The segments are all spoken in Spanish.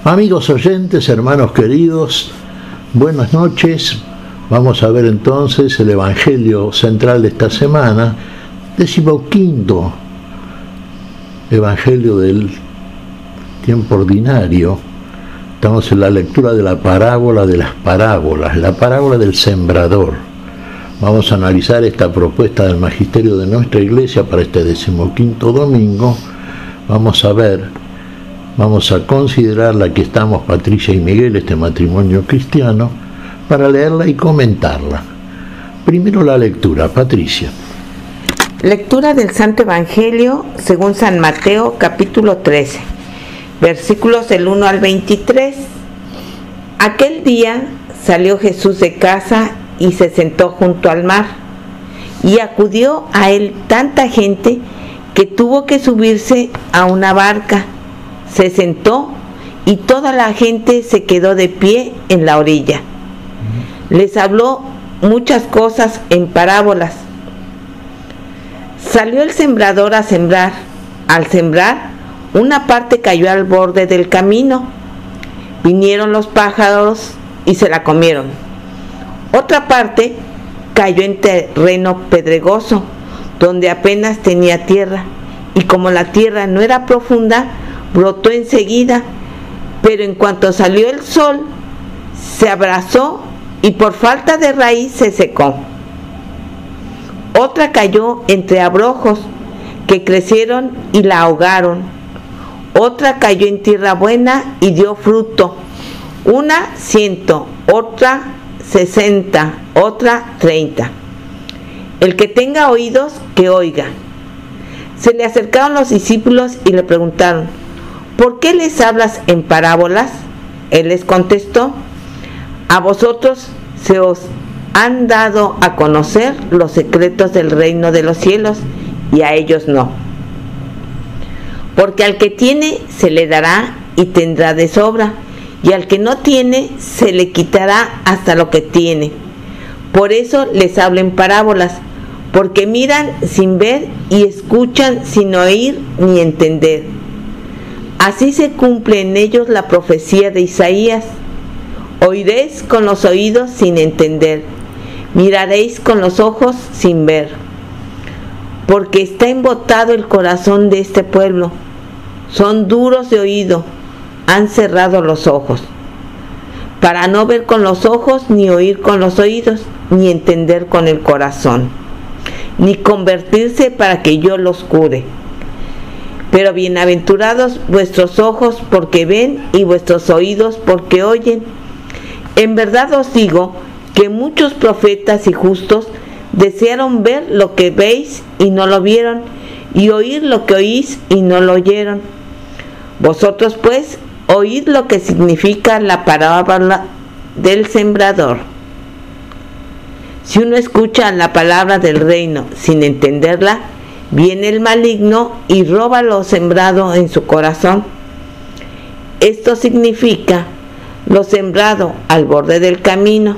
Amigos oyentes, hermanos queridos, buenas noches. Vamos a ver entonces el Evangelio central de esta semana, 15º Evangelio del tiempo ordinario. Estamos en la lectura de la parábola de las parábolas, la parábola del sembrador. Vamos a analizar esta propuesta del magisterio de nuestra iglesia para este 15º domingo. Vamos a considerar la que estamos Patricia y Miguel, este matrimonio cristiano, para leerla y comentarla. Primero la lectura, Patricia. Lectura del Santo Evangelio según San Mateo, capítulo 13, versículos del 1 al 23. Aquel día salió Jesús de casa y se sentó junto al mar, y acudió a él tanta gente que tuvo que subirse a una barca. Se sentó y toda la gente se quedó de pie en la orilla. Les habló muchas cosas en parábolas. Salió el sembrador a sembrar. Al sembrar, una parte cayó al borde del camino. Vinieron los pájaros y se la comieron. Otra parte cayó en terreno pedregoso, donde apenas tenía tierra, y como la tierra no era profunda, brotó enseguida, pero en cuanto salió el sol, se abrasó y por falta de raíz se secó. Otra cayó entre abrojos que crecieron y la ahogaron. Otra cayó en tierra buena y dio fruto, una 100, otra 60, otra 30. El que tenga oídos, que oiga. Se le acercaron los discípulos y le preguntaron: ¿por qué les hablas en parábolas? Él les contestó: a vosotros se os han dado a conocer los secretos del reino de los cielos, y a ellos no. Porque al que tiene se le dará y tendrá de sobra, y al que no tiene se le quitará hasta lo que tiene. Por eso les hablo en parábolas, porque miran sin ver y escuchan sin oír ni entender. Así se cumple en ellos la profecía de Isaías: oiréis con los oídos sin entender, miraréis con los ojos sin ver. Porque está embotado el corazón de este pueblo, son duros de oído, han cerrado los ojos, para no ver con los ojos, ni oír con los oídos, ni entender con el corazón, ni convertirse para que yo los cure. Pero bienaventurados vuestros ojos porque ven y vuestros oídos porque oyen. En verdad os digo que muchos profetas y justos desearon ver lo que veis y no lo vieron, y oír lo que oís y no lo oyeron. Vosotros pues oíd lo que significa la parábola del sembrador. Si uno escucha la palabra del reino sin entenderla, viene el maligno y roba lo sembrado en su corazón. Esto significa lo sembrado al borde del camino.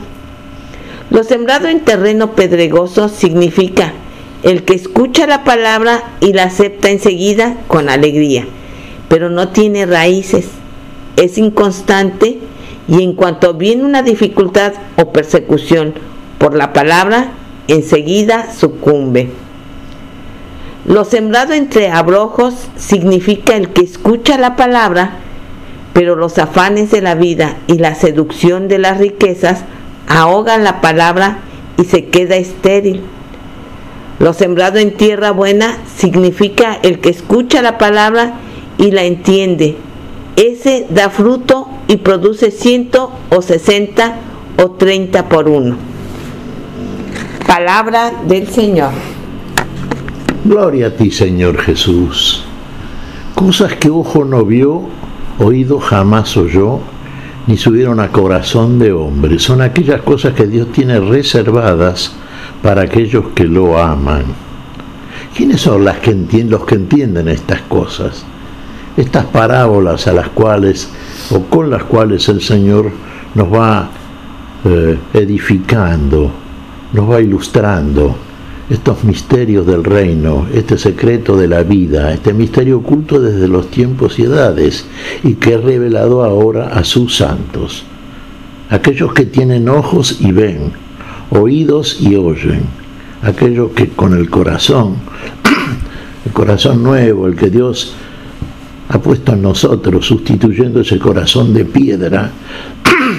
Lo sembrado en terreno pedregoso significa el que escucha la palabra y la acepta enseguida con alegría, pero no tiene raíces, es inconstante, y en cuanto viene una dificultad o persecución por la palabra, enseguida sucumbe. Lo sembrado entre abrojos significa el que escucha la palabra, pero los afanes de la vida y la seducción de las riquezas ahogan la palabra y se queda estéril. Lo sembrado en tierra buena significa el que escucha la palabra y la entiende. Ese da fruto y produce 100 o 60 o 30 por uno. Palabra del Señor. Gloria a ti, Señor Jesús. Cosas que ojo no vio, oído jamás oyó, ni subieron a corazón de hombre. Son aquellas cosas que Dios tiene reservadas para aquellos que lo aman. ¿Quiénes son los que entienden estas cosas? Estas parábolas a las cuales o con las cuales el Señor nos va edificando, nos va ilustrando estos misterios del reino, este secreto de la vida, este misterio oculto desde los tiempos y edades, y que es revelado ahora a sus santos, aquellos que tienen ojos y ven, oídos y oyen, aquellos que con el corazón nuevo, el que Dios ha puesto en nosotros, sustituyendo ese corazón de piedra,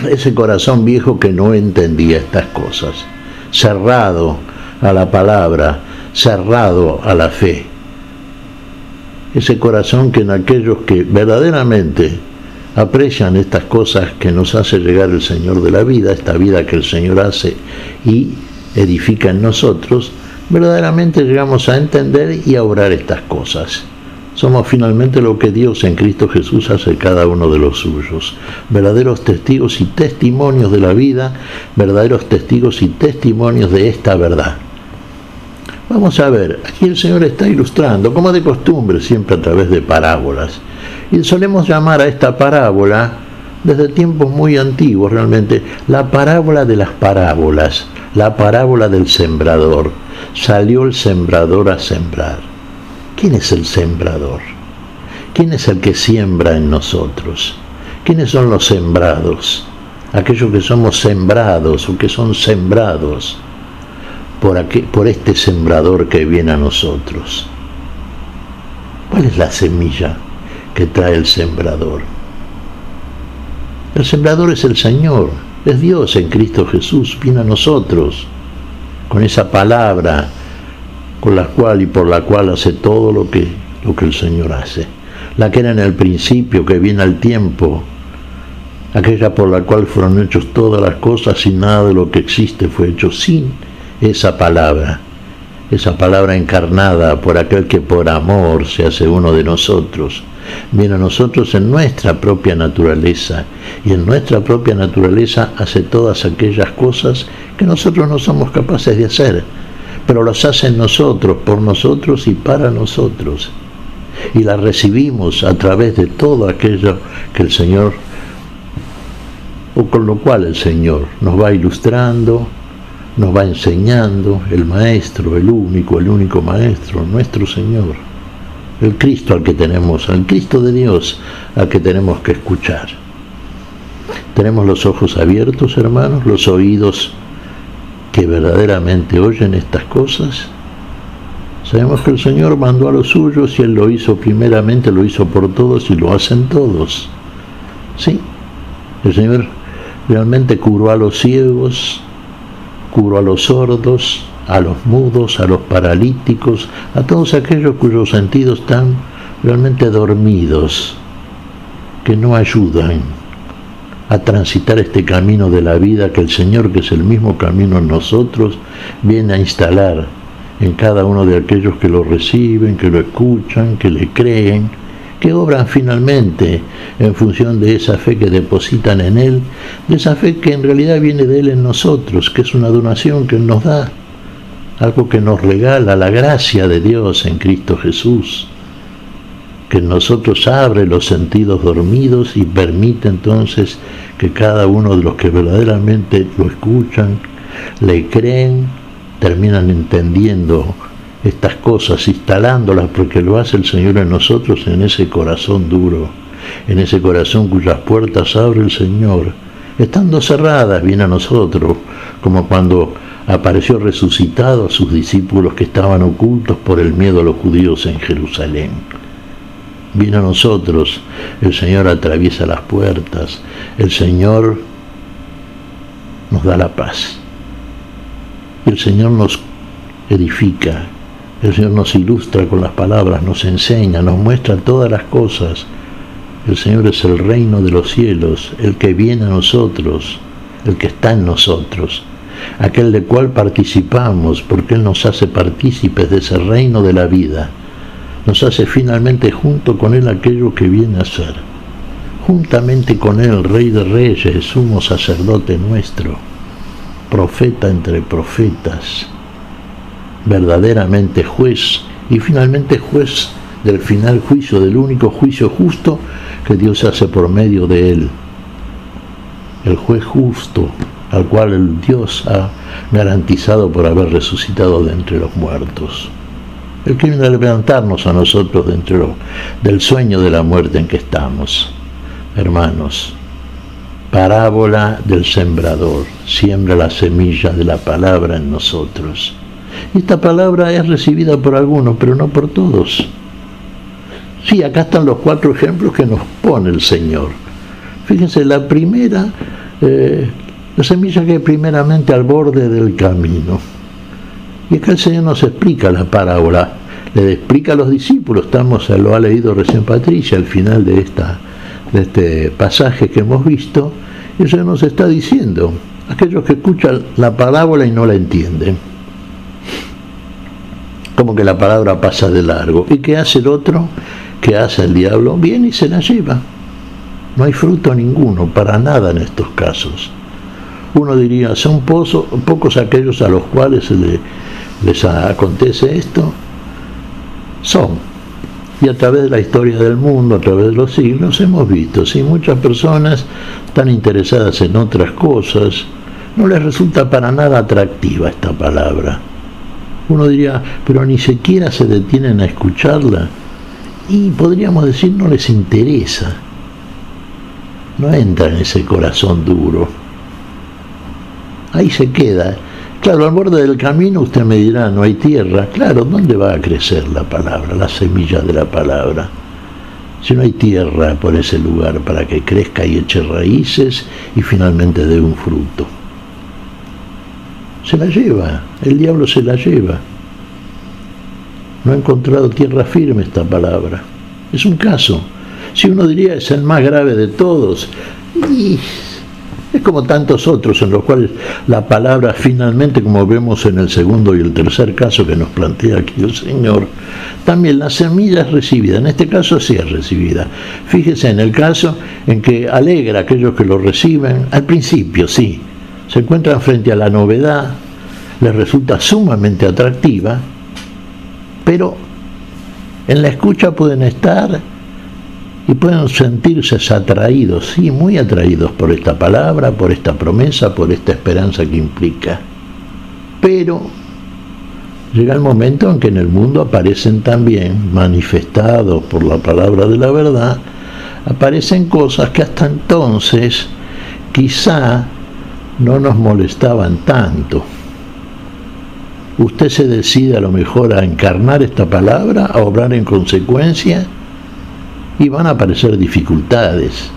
ese corazón viejo que no entendía estas cosas, cerrado a la palabra, cerrado a la fe. Ese corazón que en aquellos que verdaderamente aprecian estas cosas que nos hace llegar el Señor de la vida, esta vida que el Señor hace y edifica en nosotros, verdaderamente llegamos a entender y a obrar estas cosas. Somos finalmente lo que Dios en Cristo Jesús hace cada uno de los suyos, verdaderos testigos y testimonios de la vida, verdaderos testigos y testimonios de esta verdad. Vamos a ver, aquí el Señor está ilustrando, como de costumbre, siempre a través de parábolas. Y solemos llamar a esta parábola, desde tiempos muy antiguos realmente, la parábola de las parábolas, la parábola del sembrador. Salió el sembrador a sembrar. ¿Quién es el sembrador? ¿Quién es el que siembra en nosotros? ¿Quiénes son los sembrados? Aquellos que somos sembrados o que son sembrados por este sembrador que viene a nosotros. ¿Cuál es la semilla que trae el sembrador? El sembrador es el Señor, es Dios en Cristo Jesús, viene a nosotros con esa palabra con la cual y por la cual hace todo lo que el Señor hace. La que era en el principio, que viene al tiempo, aquella por la cual fueron hechas todas las cosas y nada de lo que existe fue hecho sin esa palabra encarnada por aquel que por amor se hace uno de nosotros. Viene a nosotros en nuestra propia naturaleza, y en nuestra propia naturaleza hace todas aquellas cosas que nosotros no somos capaces de hacer, pero las hace en nosotros, por nosotros y para nosotros, y las recibimos a través de todo aquello que el Señor, o con lo cual el Señor nos va ilustrando, nos va enseñando, el Maestro, el único Maestro, nuestro Señor, el Cristo al Cristo de Dios al que tenemos que escuchar. Tenemos los ojos abiertos, hermanos, los oídos que verdaderamente oyen estas cosas. Sabemos que el Señor mandó a los suyos y Él lo hizo primeramente, lo hizo por todos y lo hacen todos. Sí, el Señor realmente curó a los ciegos, curó a los sordos, a los mudos, a los paralíticos, a todos aquellos cuyos sentidos están realmente dormidos, que no ayudan a transitar este camino de la vida que el Señor, que es el mismo camino en nosotros, viene a instalar en cada uno de aquellos que lo reciben, que lo escuchan, que le creen, que obran finalmente en función de esa fe que depositan en Él, de esa fe que en realidad viene de Él en nosotros, que es una donación que Él nos da, algo que nos regala, la gracia de Dios en Cristo Jesús, que en nosotros abre los sentidos dormidos y permite entonces que cada uno de los que verdaderamente lo escuchan, le creen, terminan entendiendo estas cosas, instalándolas, porque lo hace el Señor en nosotros, en ese corazón duro, en ese corazón cuyas puertas abre el Señor, estando cerradas, viene a nosotros, como cuando apareció resucitado a sus discípulos que estaban ocultos por el miedo a los judíos en Jerusalén. Viene a nosotros, el Señor atraviesa las puertas, el Señor nos da la paz, el Señor nos edifica, el Señor nos ilustra con las palabras, nos enseña, nos muestra todas las cosas. El Señor es el reino de los cielos, el que viene a nosotros, el que está en nosotros, aquel del cual participamos, porque Él nos hace partícipes de ese reino de la vida. Nos hace finalmente junto con Él aquello que viene a ser. Juntamente con Él, Rey de Reyes, sumo sacerdote nuestro, profeta entre profetas, verdaderamente juez, y finalmente juez del final juicio, del único juicio justo que Dios hace por medio de Él. El juez justo, al cual el Dios ha garantizado por haber resucitado de entre los muertos. Él quiere levantarnos a nosotros dentro del sueño de la muerte en que estamos. Hermanos, parábola del sembrador, siembra la semilla de la palabra en nosotros. Esta palabra es recibida por algunos, pero no por todos. Sí, acá están los 4 ejemplos que nos pone el Señor. Fíjense, la primera, la semilla que hay primeramente al borde del camino. Y acá el Señor nos explica la parábola, le explica a los discípulos, lo ha leído recién Patricia al final de este pasaje que hemos visto, y el Señor nos está diciendo, aquellos que escuchan la parábola y no la entienden, como que la palabra pasa de largo. ¿Y qué hace el otro? ¿Qué hace el diablo? Viene y se la lleva. No hay fruto ninguno, para nada en estos casos. Uno diría, son pocos aquellos a los cuales les acontece esto. Son. Y a través de la historia del mundo, a través de los siglos, hemos visto, si muchas personas están interesadas en otras cosas, no les resulta para nada atractiva esta palabra. Uno diría, pero ni siquiera se detienen a escucharla, y podríamos decir, no les interesa. No entra en ese corazón duro. Ahí se queda. Claro, al borde del camino usted me dirá, no hay tierra. Claro, ¿dónde va a crecer la palabra, la semilla de la palabra? Si no hay tierra por ese lugar para que crezca y eche raíces y finalmente dé un fruto. Se la lleva, el diablo se la lleva. No ha encontrado tierra firme esta palabra. Es un caso. Si uno diría es el más grave de todos, y es como tantos otros en los cuales la palabra finalmente, como vemos en el segundo y el tercer caso que nos plantea aquí el Señor, también la semilla es recibida. En este caso sí es recibida. Fíjese en el caso en que alegra a aquellos que lo reciben, al principio sí, se encuentran frente a la novedad, les resulta sumamente atractiva, pero en la escucha pueden estar y pueden sentirse atraídos, sí, muy atraídos por esta palabra, por esta promesa, por esta esperanza que implica. Pero llega el momento en que en el mundo aparecen también, manifestados por la palabra de la verdad, aparecen cosas que hasta entonces quizá no nos molestaban tanto. Usted se decide a lo mejor a encarnar esta palabra, a obrar en consecuencia, y van a aparecer dificultades.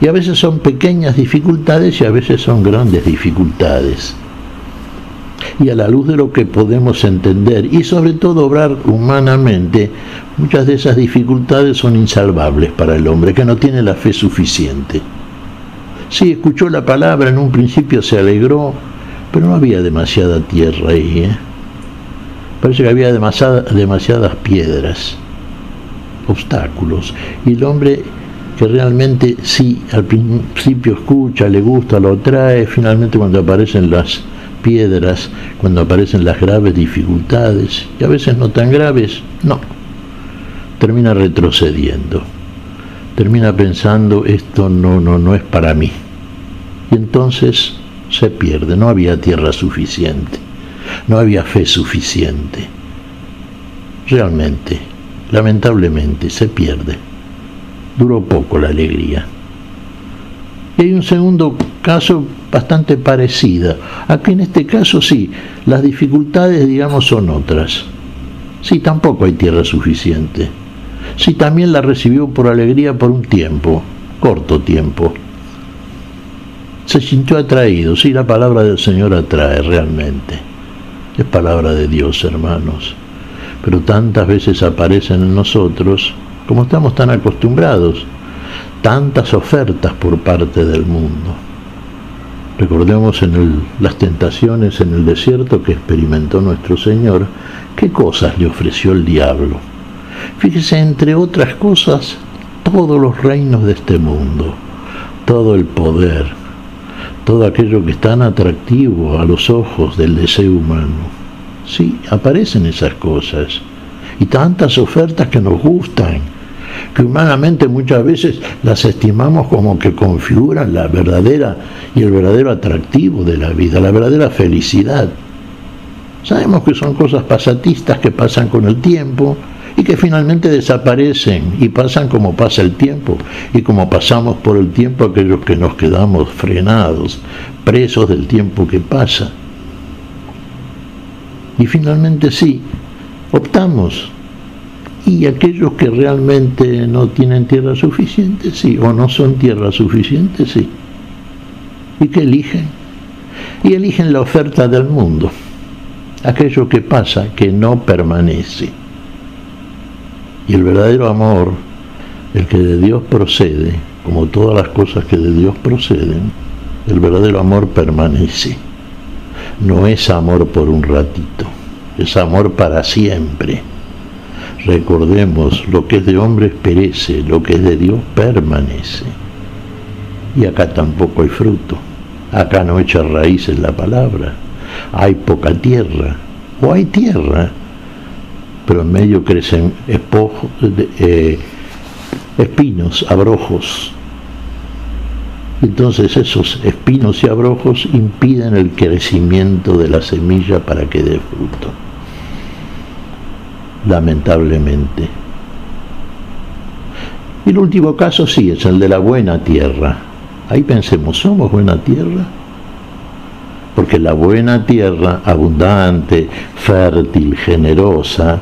Y a veces son pequeñas dificultades y a veces son grandes dificultades. Y a la luz de lo que podemos entender y sobre todo obrar humanamente, muchas de esas dificultades son insalvables para el hombre que no tiene la fe suficiente. Sí, escuchó la palabra, en un principio se alegró, pero no había demasiada tierra ahí. Parece que había demasiadas piedras, obstáculos, y el hombre que realmente sí, al principio escucha, le gusta, lo trae, finalmente cuando aparecen las piedras, cuando aparecen las graves dificultades, y a veces no tan graves, no, termina retrocediendo, termina pensando, esto no es para mí, y entonces se pierde. No había tierra suficiente, no había fe suficiente. Realmente, lamentablemente, se pierde. Duró poco la alegría. Y hay un segundo caso bastante parecido. Aquí en este caso sí, las dificultades, digamos, son otras. Sí, tampoco hay tierra suficiente. Sí, también la recibió por alegría por un tiempo, corto tiempo. Se sintió atraído. Sí, la palabra del Señor atrae realmente. Es palabra de Dios, hermanos. Pero tantas veces aparecen en nosotros, como estamos tan acostumbrados, tantas ofertas por parte del mundo. Recordemos las tentaciones en el desierto que experimentó nuestro Señor, qué cosas le ofreció el diablo. Fíjese, entre otras cosas, todos los reinos de este mundo, todo el poder, todo aquello que es tan atractivo a los ojos del deseo humano. Sí, aparecen esas cosas. Y tantas ofertas que nos gustan, que humanamente muchas veces las estimamos como que configuran la verdadera y el verdadero atractivo de la vida, la verdadera felicidad. Sabemos que son cosas pasatistas que pasan con el tiempo y que finalmente desaparecen y pasan como pasa el tiempo y como pasamos por el tiempo aquellos que nos quedamos frenados, presos del tiempo que pasa. Y finalmente sí, optamos. Y aquellos que realmente no tienen tierra suficiente, sí, o no son tierra suficiente, sí. ¿Y qué eligen? Y eligen la oferta del mundo, aquello que pasa, que no permanece. Y el verdadero amor, el que de Dios procede, como todas las cosas que de Dios proceden, el verdadero amor permanece. No es amor por un ratito, es amor para siempre. Recordemos, lo que es de hombres perece, lo que es de Dios permanece. Y acá tampoco hay fruto, acá no echa raíces la palabra, hay poca tierra, o hay tierra, pero en medio crecen espinos, abrojos. Entonces esos espinos y abrojos impiden el crecimiento de la semilla para que dé fruto. Lamentablemente. Y el último caso sí es el de la buena tierra. Ahí pensemos, ¿somos buena tierra? Porque la buena tierra, abundante, fértil, generosa,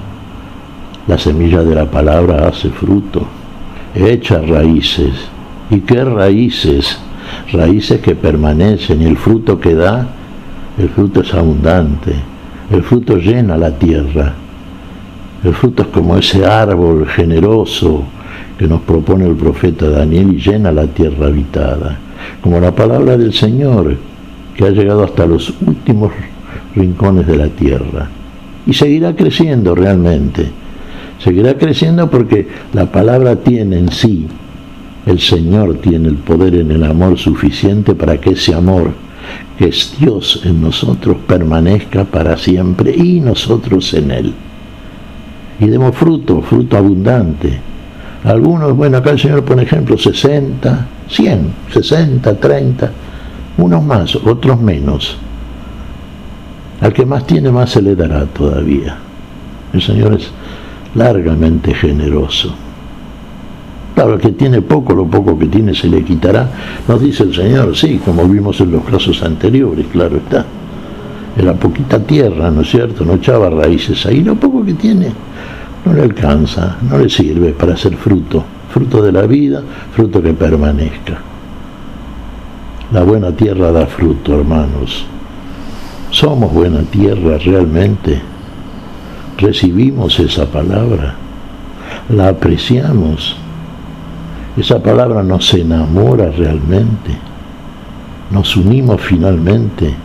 la semilla de la palabra hace fruto, echa raíces. ¿Y qué raíces? Raíces que permanecen, y el fruto que da, el fruto es abundante, el fruto llena la tierra. El fruto es como ese árbol generoso que nos propone el profeta Daniel y llena la tierra habitada, como la palabra del Señor que ha llegado hasta los últimos rincones de la tierra. Y seguirá creciendo realmente, seguirá creciendo porque la palabra tiene en sí, el Señor tiene el poder en el amor suficiente para que ese amor, que es Dios en nosotros, permanezca para siempre y nosotros en Él. Y demos fruto, fruto abundante. Algunos, bueno, acá el Señor pone ejemplo, 60, 100, 60, 30, unos más, otros menos. Al que más tiene, más se le dará todavía. El Señor es largamente generoso. Claro, el que tiene poco, lo poco que tiene se le quitará, nos dice el Señor, sí, como vimos en los casos anteriores, claro está. Era poquita tierra, ¿no es cierto? No echaba raíces ahí, lo poco que tiene no le alcanza, no le sirve para hacer fruto, fruto de la vida, fruto que permanezca. La buena tierra da fruto, hermanos. ¿Somos buena tierra realmente? ¿Recibimos esa palabra? ¿La apreciamos? Esa palabra nos enamora realmente. Nos unimos finalmente,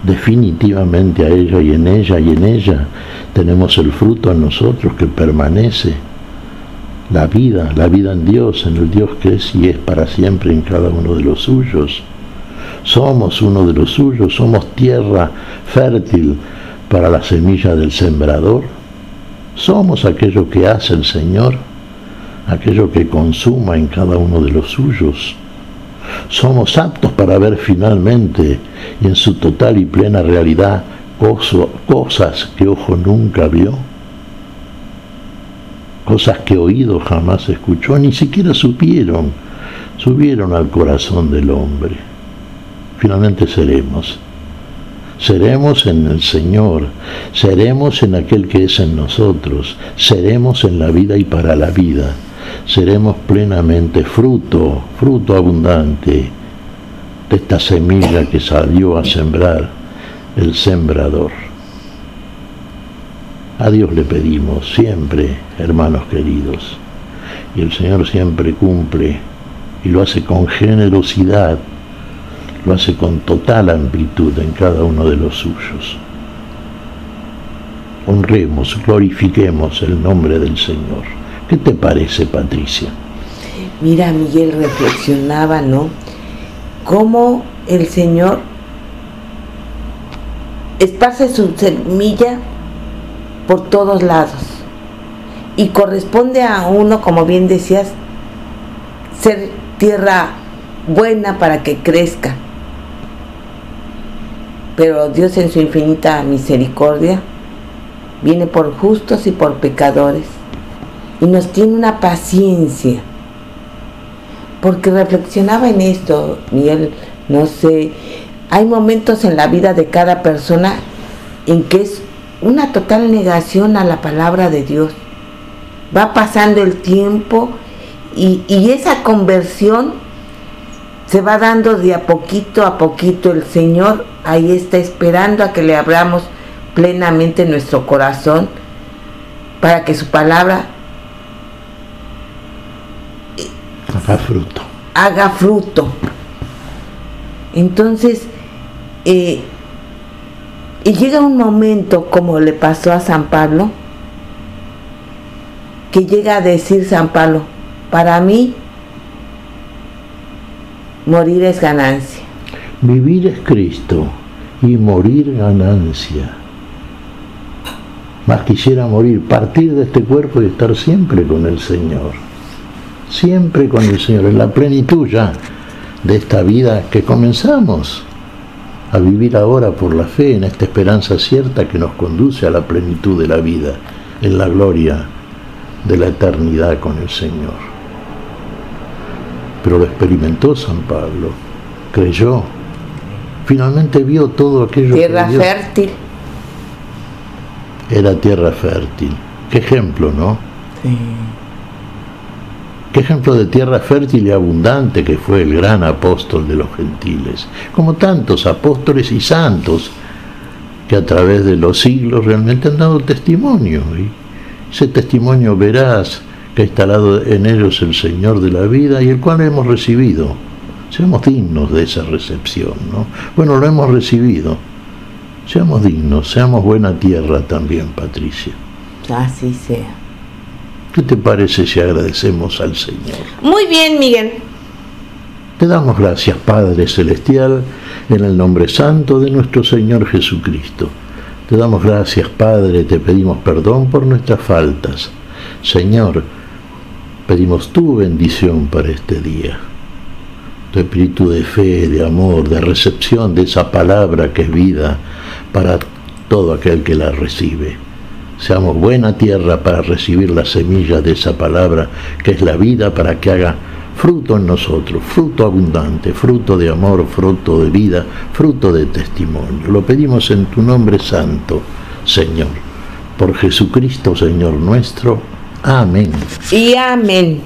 definitivamente a ella y en ella tenemos el fruto en nosotros que permanece. La vida en Dios, en el Dios que es y es para siempre en cada uno de los suyos. Somos uno de los suyos, somos tierra fértil para la semilla del sembrador. Somos aquello que hace el Señor, aquello que consuma en cada uno de los suyos. Somos aptos para ver finalmente y en su total y plena realidad cosas que ojo nunca vio, cosas que oído jamás escuchó, ni siquiera subieron al corazón del hombre. Finalmente seremos en el Señor, seremos en aquel que es en nosotros, seremos en la vida y para la vida, seremos plenamente fruto abundante de esta semilla que salió a sembrar el sembrador. A Dios le pedimos siempre, hermanos queridos, y el Señor siempre cumple y lo hace con generosidad, lo hace con total amplitud en cada uno de los suyos. Honremos, glorifiquemos el nombre del Señor. ¿Qué te parece, Patricia? Mira, Miguel, reflexionaba, ¿no? Cómo el Señor esparce su semilla por todos lados y corresponde a uno, como bien decías, ser tierra buena para que crezca. Pero Dios en su infinita misericordia viene por justos y por pecadores y nos tiene una paciencia, porque reflexionaba en esto, Miguel, no sé, hay momentos en la vida de cada persona en que es una total negación a la palabra de Dios. Va pasando el tiempo y esa conversión se va dando de a poquito. El Señor ahí está esperando a que le abramos plenamente nuestro corazón para que su palabra haga fruto. Entonces, y llega un momento, como le pasó a San Pablo, que llega a decir San Pablo: para mí morir es ganancia. Vivir es Cristo y morir ganancia. Más quisiera morir, partir de este cuerpo y estar siempre con el Señor. Siempre con el Señor, en la plenitud ya de esta vida que comenzamos a vivir ahora por la fe, en esta esperanza cierta que nos conduce a la plenitud de la vida, en la gloria de la eternidad con el Señor. Pero lo experimentó San Pablo, creyó, finalmente vio todo aquello. Tierra fértil. Era tierra fértil. Qué ejemplo, ¿no? Sí. Qué ejemplo de tierra fértil y abundante que fue el gran apóstol de los gentiles, como tantos apóstoles y santos que a través de los siglos realmente han dado testimonio, y ese testimonio veraz que ha instalado en ellos el Señor de la vida y el cual hemos recibido. Seamos dignos de esa recepción, ¿no? Bueno, lo hemos recibido. Seamos dignos, seamos buena tierra también, Patricia. Así sea. ¿Qué te parece si agradecemos al Señor? Muy bien, Miguel. Te damos gracias, Padre Celestial, en el nombre santo de nuestro Señor Jesucristo. Te damos gracias, Padre, te pedimos perdón por nuestras faltas. Señor, pedimos tu bendición para este día. Tu espíritu de fe, de amor, de recepción de esa palabra que es vida para todo aquel que la recibe. Seamos buena tierra para recibir la semilla de esa palabra que es la vida, para que haga fruto en nosotros, fruto abundante, fruto de amor, fruto de vida, fruto de testimonio. Lo pedimos en tu nombre santo, Señor. Por Jesucristo, Señor nuestro. Amén. Y amén.